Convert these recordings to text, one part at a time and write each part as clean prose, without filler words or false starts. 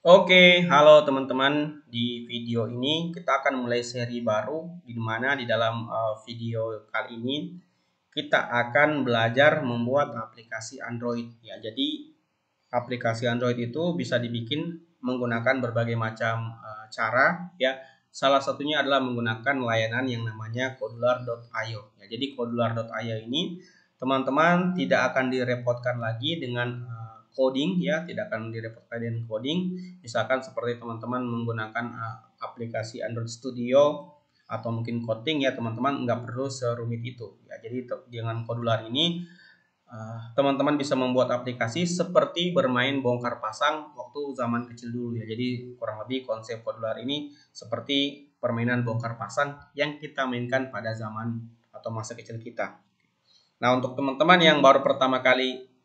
Oke, halo teman-teman. Di video ini kita akan mulai seri baru di mana di dalam video kali ini kita akan belajar membuat aplikasi Android ya. Jadi aplikasi Android itu bisa dibikin menggunakan berbagai macam cara ya. Salah satunya adalah menggunakan layanan yang namanya Kodular.io ya. Jadi Kodular.io ini teman-teman tidak akan direpotkan lagi dengan coding ya, tidak akan direpotkan dengan coding. Misalkan seperti teman-teman menggunakan aplikasi Android Studio atau mungkin coding ya, teman-teman nggak perlu serumit itu ya. Jadi dengan Kodular ini teman-teman bisa membuat aplikasi seperti bermain bongkar pasang waktu zaman kecil dulu ya. Jadi kurang lebih konsep Kodular ini seperti permainan bongkar pasang yang kita mainkan pada zaman atau masa kecil kita. Nah, untuk teman-teman yang baru pertama kali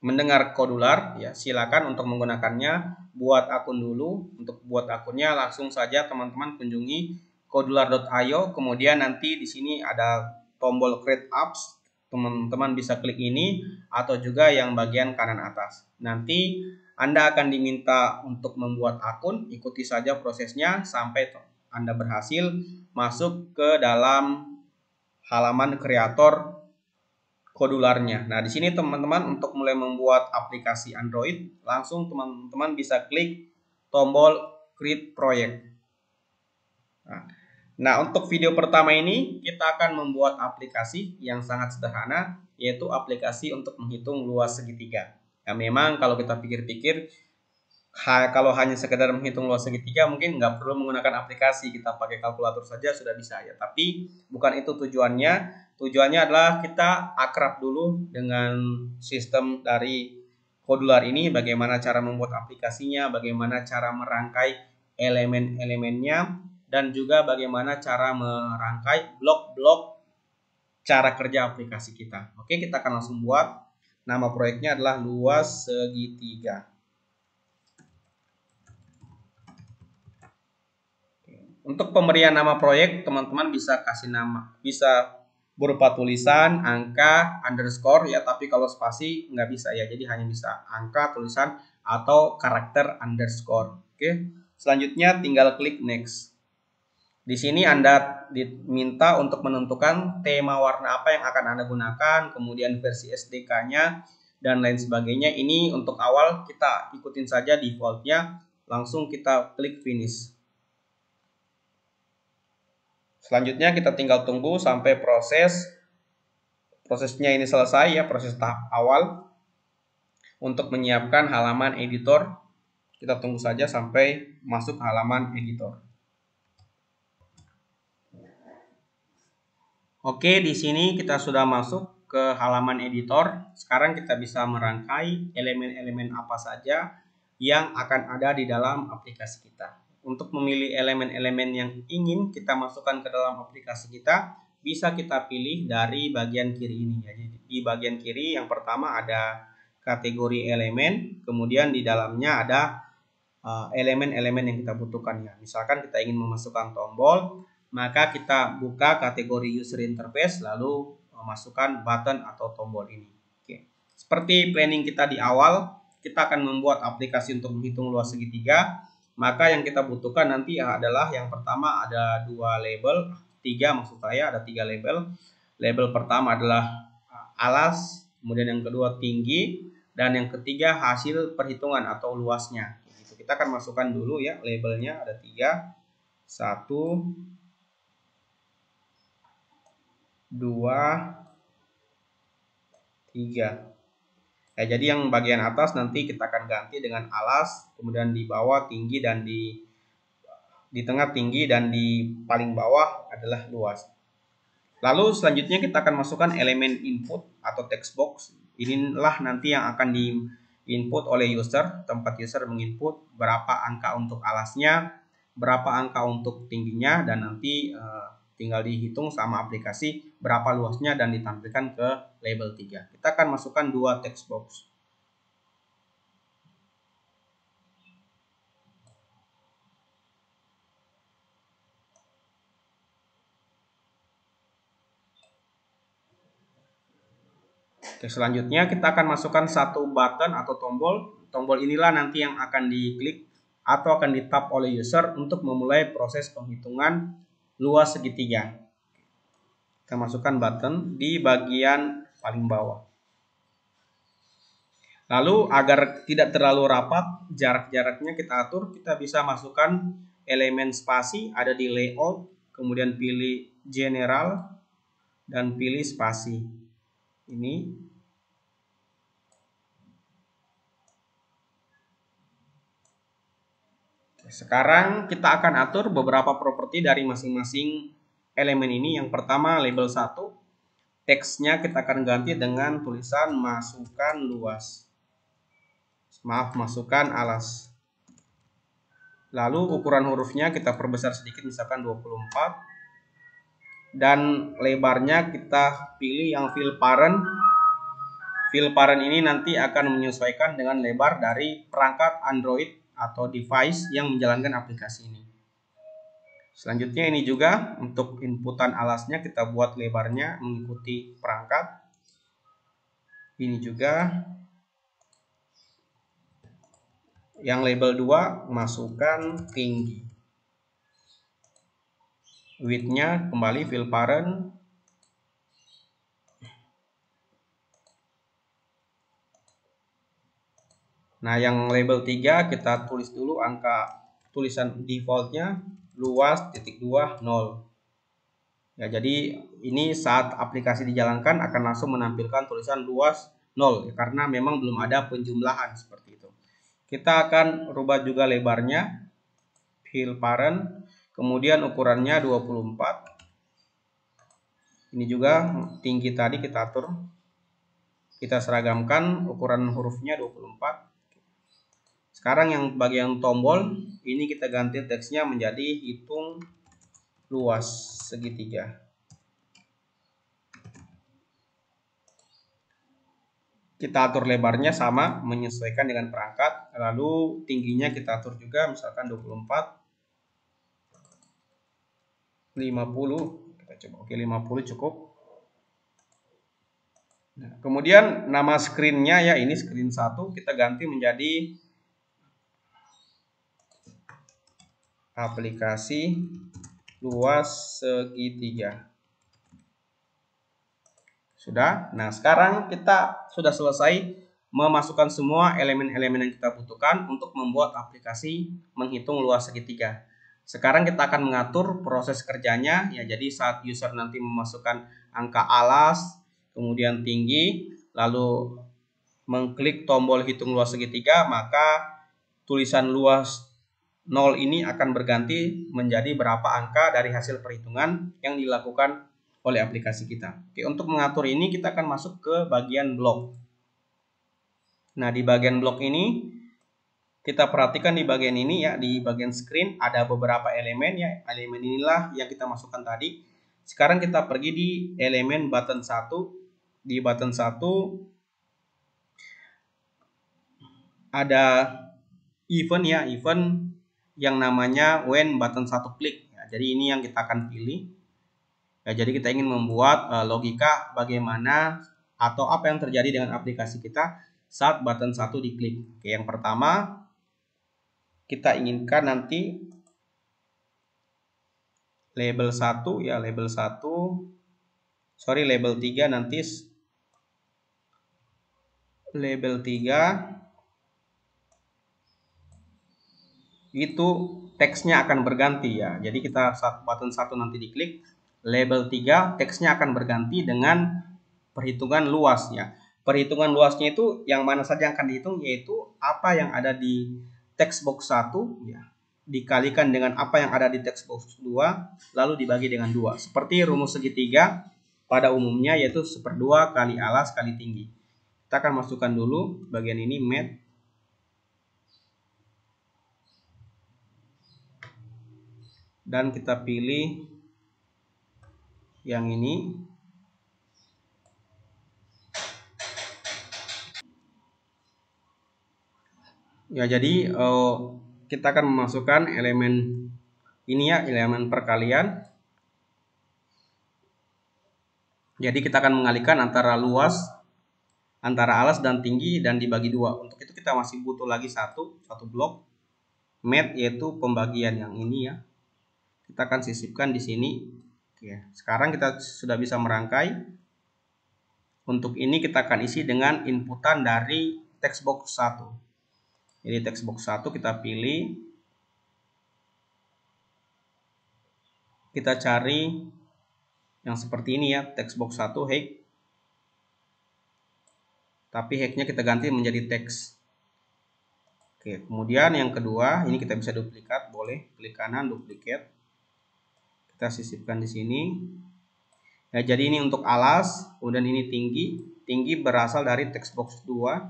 mendengar Kodular ya, silakan untuk menggunakannya buat akun dulu. Untuk buat akunnya langsung saja teman-teman kunjungi kodular.io, kemudian nanti di sini ada tombol create apps. Teman-teman bisa klik ini atau juga yang bagian kanan atas. Nanti Anda akan diminta untuk membuat akun, ikuti saja prosesnya sampai Anda berhasil masuk ke dalam halaman kreator Kodularnya. Nah, di sini teman-teman untuk mulai membuat aplikasi Android, langsung teman-teman bisa klik tombol create project. Nah, untuk video pertama ini kita akan membuat aplikasi yang sangat sederhana, yaitu aplikasi untuk menghitung luas segitiga. Ya, memang kalau kita pikir-pikir, kalau hanya sekedar menghitung luas segitiga mungkin nggak perlu menggunakan aplikasi, kita pakai kalkulator saja sudah bisa ya. Tapi bukan itu tujuannya. Tujuannya adalah kita akrab dulu dengan sistem dari Kodular ini, bagaimana cara membuat aplikasinya, bagaimana cara merangkai elemen-elemennya, dan juga bagaimana cara merangkai blok-blok cara kerja aplikasi kita. Oke, kita akan langsung buat. Nama proyeknya adalah luas segitiga. Untuk pemberian nama proyek, teman-teman bisa kasih nama, bisa berupa tulisan, angka, underscore ya, tapi kalau spasi nggak bisa ya, jadi hanya bisa angka, tulisan, atau karakter underscore. Oke, selanjutnya tinggal klik next. Di sini Anda diminta untuk menentukan tema warna apa yang akan Anda gunakan, kemudian versi SDK-nya, dan lain sebagainya. Ini untuk awal kita ikutin saja defaultnya, langsung kita klik finish. Selanjutnya kita tinggal tunggu sampai prosesnya ini selesai ya, proses tahap awal. Untuk menyiapkan halaman editor, kita tunggu saja sampai masuk halaman editor. Oke, di sini kita sudah masuk ke halaman editor. Sekarang kita bisa merangkai elemen-elemen apa saja yang akan ada di dalam aplikasi kita. Untuk memilih elemen-elemen yang ingin kita masukkan ke dalam aplikasi kita, bisa kita pilih dari bagian kiri ini. Jadi di bagian kiri yang pertama ada kategori elemen, kemudian di dalamnya ada elemen-elemen yang kita butuhkan ya. Misalkan kita ingin memasukkan tombol, maka kita buka kategori user interface lalu masukkan button atau tombol ini. Oke. Seperti planning kita di awal, kita akan membuat aplikasi untuk menghitung luas segitiga. Maka yang kita butuhkan nanti adalah yang pertama ada dua label, tiga maksud saya, ada tiga label. Label pertama adalah alas, kemudian yang kedua tinggi, dan yang ketiga hasil perhitungan atau luasnya. Kita akan masukkan dulu ya labelnya, ada tiga, 1, 2, 3. Ya, jadi yang bagian atas nanti kita akan ganti dengan alas, kemudian di bawah tinggi, dan di tengah tinggi, dan di paling bawah adalah luas. Lalu selanjutnya kita akan masukkan elemen input atau text box. Inilah nanti yang akan di input oleh user, tempat user menginput berapa angka untuk alasnya, berapa angka untuk tingginya, dan nanti tinggal dihitung sama aplikasi berapa luasnya dan ditampilkan ke label 3. Kita akan masukkan dua text box. Oke, selanjutnya kita akan masukkan satu button atau tombol. Tombol inilah nanti yang akan diklik atau akan di-tap oleh user untuk memulai proses penghitungan luas segitiga. Kita masukkan button di bagian paling bawah. Lalu agar tidak terlalu rapat, jarak-jaraknya kita atur, kita bisa masukkan elemen spasi, ada di layout, kemudian pilih general, dan pilih spasi. Ini. Sekarang kita akan atur beberapa properti dari masing-masing elemen ini. Yang pertama label 1, teksnya kita akan ganti dengan tulisan masukkan luas. Masukkan alas. Lalu ukuran hurufnya kita perbesar sedikit, misalkan 24. Dan lebarnya kita pilih yang fill parent. Fill parent ini nanti akan menyesuaikan dengan lebar dari perangkat Android atau device yang menjalankan aplikasi ini. Selanjutnya ini juga untuk inputan alasnya kita buat lebarnya mengikuti perangkat. Ini juga. Yang label 2 masukkan tinggi. Width-nya kembali fill parent. Nah, yang label 3 kita tulis dulu angka tulisan defaultnya luas .2 0. Ya, jadi ini saat aplikasi dijalankan akan langsung menampilkan tulisan luas 0 karena memang belum ada penjumlahan seperti itu. Kita akan rubah juga lebarnya, fill parent, kemudian ukurannya 24. Ini juga tinggi tadi kita atur, kita seragamkan ukuran hurufnya 24. Sekarang yang bagian tombol ini kita ganti teksnya menjadi hitung luas segitiga. Kita atur lebarnya sama menyesuaikan dengan perangkat, lalu tingginya kita atur juga misalkan 24, 50, kita coba oke 50 cukup. Nah, kemudian nama screen-nya ya ini screen 1 kita ganti menjadi aplikasi luas segitiga. Sudah. Nah, sekarang kita sudah selesai memasukkan semua elemen-elemen yang kita butuhkan untuk membuat aplikasi menghitung luas segitiga. Sekarang kita akan mengatur proses kerjanya ya. Jadi saat user nanti memasukkan angka alas, kemudian tinggi, lalu mengklik tombol hitung luas segitiga, maka tulisan luas 0 ini akan berganti menjadi berapa angka dari hasil perhitungan yang dilakukan oleh aplikasi kita. Oke, untuk mengatur ini kita akan masuk ke bagian blok. Nah, di bagian blok ini kita perhatikan di bagian ini ya, di bagian screen ada beberapa elemen ya. Elemen inilah yang kita masukkan tadi. Sekarang kita pergi di elemen button 1. Di button 1 ada event ya, event yang namanya when button 1 klik. Ya, jadi ini yang kita akan pilih. Ya, jadi kita ingin membuat logika bagaimana atau apa yang terjadi dengan aplikasi kita saat button 1 diklik. Oke, yang pertama kita inginkan nanti label 1 ya, label 3 nanti label 3 itu teksnya akan berganti ya. Jadi kita saat button 1 nanti diklik, label 3 teksnya akan berganti dengan perhitungan luas ya. Perhitungan luasnya itu yang mana saja yang akan dihitung, yaitu apa yang ada di text box 1 ya, dikalikan dengan apa yang ada di text box 2 lalu dibagi dengan 2. Seperti rumus segitiga pada umumnya, yaitu 1/2 kali alas kali tinggi. Kita akan masukkan dulu bagian ini math. Dan kita pilih yang ini. Ya, jadi kita akan memasukkan elemen ini ya, elemen perkalian. Jadi kita akan mengalihkan antara luas, antara alas dan tinggi dan dibagi 2. Untuk itu kita masih butuh lagi satu blok. math, yaitu pembagian yang ini ya. Kita akan sisipkan di sini. Oke, sekarang kita sudah bisa merangkai. Untuk ini kita akan isi dengan inputan dari text box 1. Jadi text box 1 kita pilih. Kita cari yang seperti ini ya, text box 1 hack. Tapi hacknya kita ganti menjadi teks. Oke, kemudian yang kedua, ini kita bisa duplikat, boleh klik kanan duplicate. Kita sisipkan di sini. Ya, jadi ini untuk alas, kemudian ini tinggi. Tinggi berasal dari text box 2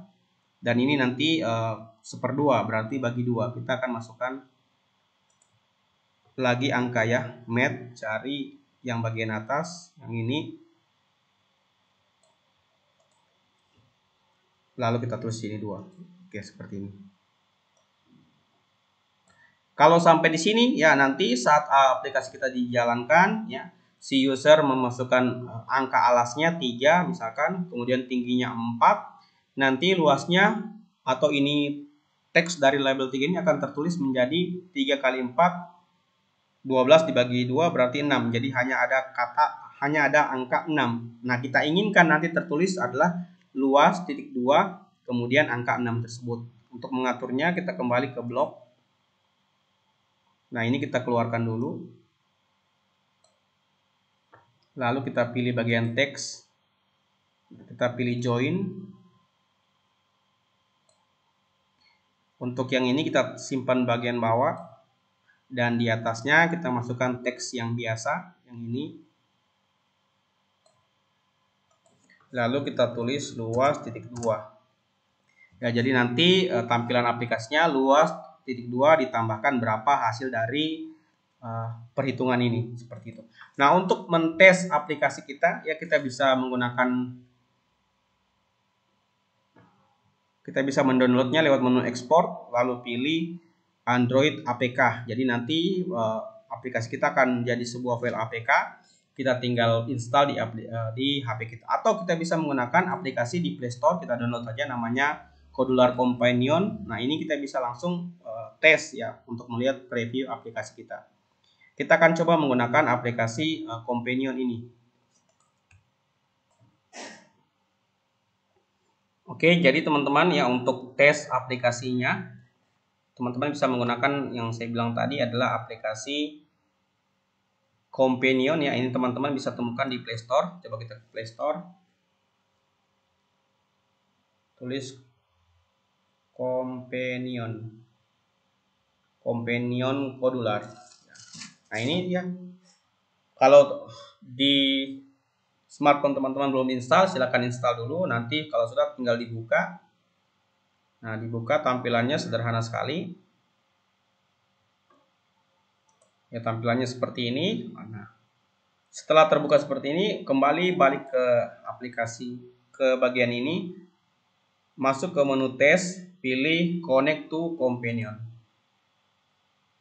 dan ini nanti 1/2, berarti bagi 2. Kita akan masukkan lagi angka ya, math, cari yang bagian atas, yang ini. Lalu kita tulis sini 2. Oke, seperti ini. Kalau sampai di sini ya, nanti saat aplikasi kita dijalankan ya, si user memasukkan angka alasnya 3 misalkan, kemudian tingginya 4, nanti luasnya atau ini teks dari label 3 ini akan tertulis menjadi 3 kali 4 12 dibagi 2 berarti 6. Jadi hanya ada angka 6. Nah, kita inginkan nanti tertulis adalah luas titik 2 kemudian angka 6 tersebut. Untuk mengaturnya kita kembali ke blok. Nah, ini kita keluarkan dulu. Lalu kita pilih bagian teks. Kita pilih join. Untuk yang ini kita simpan bagian bawah. Dan di atasnya kita masukkan teks yang biasa, yang ini. Lalu kita tulis luas titik 2. Ya, jadi nanti tampilan aplikasinya luas titik 2 ditambahkan berapa hasil dari perhitungan ini, seperti itu. Nah, untuk mentes aplikasi kita ya, kita bisa mendownloadnya lewat menu ekspor, lalu pilih Android APK. Jadi nanti aplikasi kita akan jadi sebuah file APK. Kita tinggal install di HP kita. Atau kita bisa menggunakan aplikasi di Play Store. Kita download saja, namanya Codular Companion. Nah, ini kita bisa langsung tes ya, untuk melihat preview aplikasi kita. Kita akan coba menggunakan aplikasi Companion ini. Oke, jadi teman-teman ya, untuk tes aplikasinya, teman-teman bisa menggunakan yang saya bilang tadi adalah aplikasi Companion ya. Ini teman-teman bisa temukan di Play Store. Coba kita ke Play Store. Tulis Companion Codular. Nah, ini dia. Kalau di smartphone teman-teman belum install, silahkan install dulu. Nanti kalau sudah tinggal dibuka. Nah, dibuka tampilannya sederhana sekali. Ya, tampilannya seperti ini. Nah, setelah terbuka seperti ini, kembali balik ke aplikasi, ke bagian ini, masuk ke menu tes, pilih connect to Companion.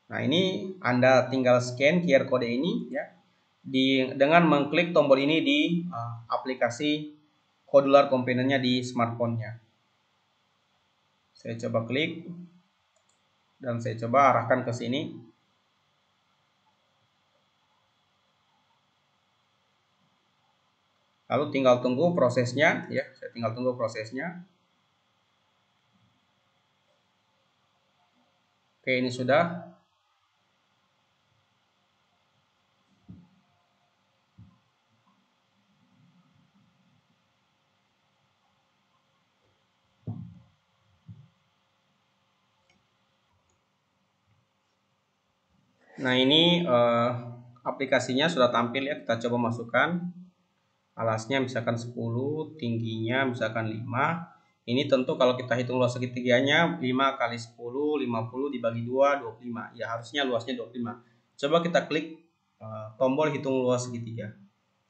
Nah, ini Anda tinggal scan QR code ini ya, dengan mengklik tombol ini di aplikasi Codular Companion-nya di smartphone-nya. Saya coba klik dan saya coba arahkan ke sini. Lalu tinggal tunggu prosesnya ya, saya tinggal tunggu prosesnya. Oke, ini sudah. Nah, ini aplikasinya sudah tampil ya. Kita coba masukkan alasnya misalkan 10, tingginya misalkan 5. Ini tentu kalau kita hitung luas segitiganya 5 kali 10, 50 dibagi 2, 25. Ya, harusnya luasnya 25. Coba kita klik tombol hitung luas segitiga.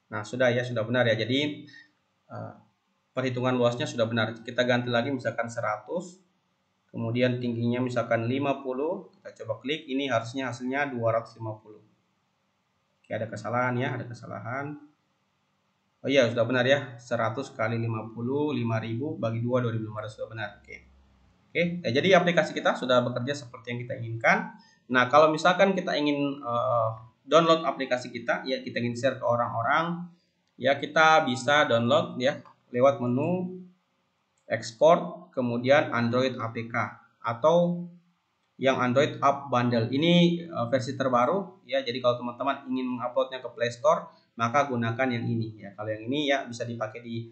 Nah, sudah ya, sudah benar ya. Jadi perhitungan luasnya sudah benar. Kita ganti lagi misalkan 100. Kemudian tingginya misalkan 50. Kita coba klik, ini harusnya hasilnya 250. Oke, ada kesalahan ya, ada kesalahan. Oh iya, sudah benar ya. 100 kali 50, 5000 bagi 2, 2500, sudah benar. Oke. Oke, jadi aplikasi kita sudah bekerja seperti yang kita inginkan. Nah, kalau misalkan kita ingin download aplikasi kita, ya kita ingin share ke orang-orang, ya kita bisa download ya lewat menu ekspor, kemudian Android APK atau yang Android App Bundle. Ini versi terbaru ya. Jadi kalau teman-teman ingin menguploadnya ke Play Store, maka gunakan yang ini ya. Kalau yang ini ya bisa dipakai di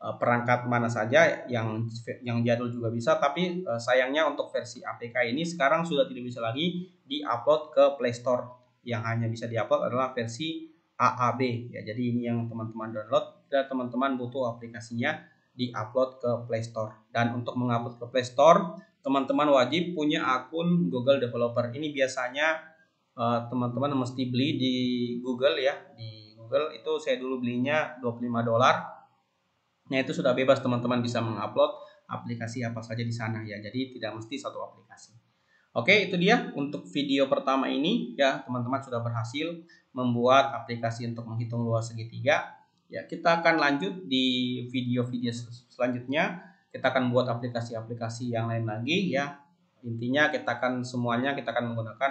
perangkat mana saja, yang jadul juga bisa, tapi sayangnya untuk versi APK ini sekarang sudah tidak bisa lagi diupload ke Play Store. Yang hanya bisa diupload adalah versi AAB ya. Jadi ini yang teman-teman download dan teman-teman butuh aplikasinya diupload ke Play Store. Dan untuk mengupload ke Play Store, teman-teman wajib punya akun Google Developer. Ini biasanya teman-teman mesti beli di Google ya. Di Google itu saya dulu belinya $25. Nah, itu sudah bebas, teman-teman bisa mengupload aplikasi apa saja di sana ya. Jadi tidak mesti satu aplikasi. Oke, itu dia untuk video pertama ini ya. Teman-teman sudah berhasil membuat aplikasi untuk menghitung luas segitiga. Ya, kita akan lanjut di video-video selanjutnya. Kita akan buat aplikasi-aplikasi yang lain lagi ya. Intinya kita akan menggunakan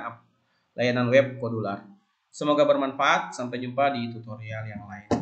layanan web Kodular. Semoga bermanfaat. Sampai jumpa di tutorial yang lain.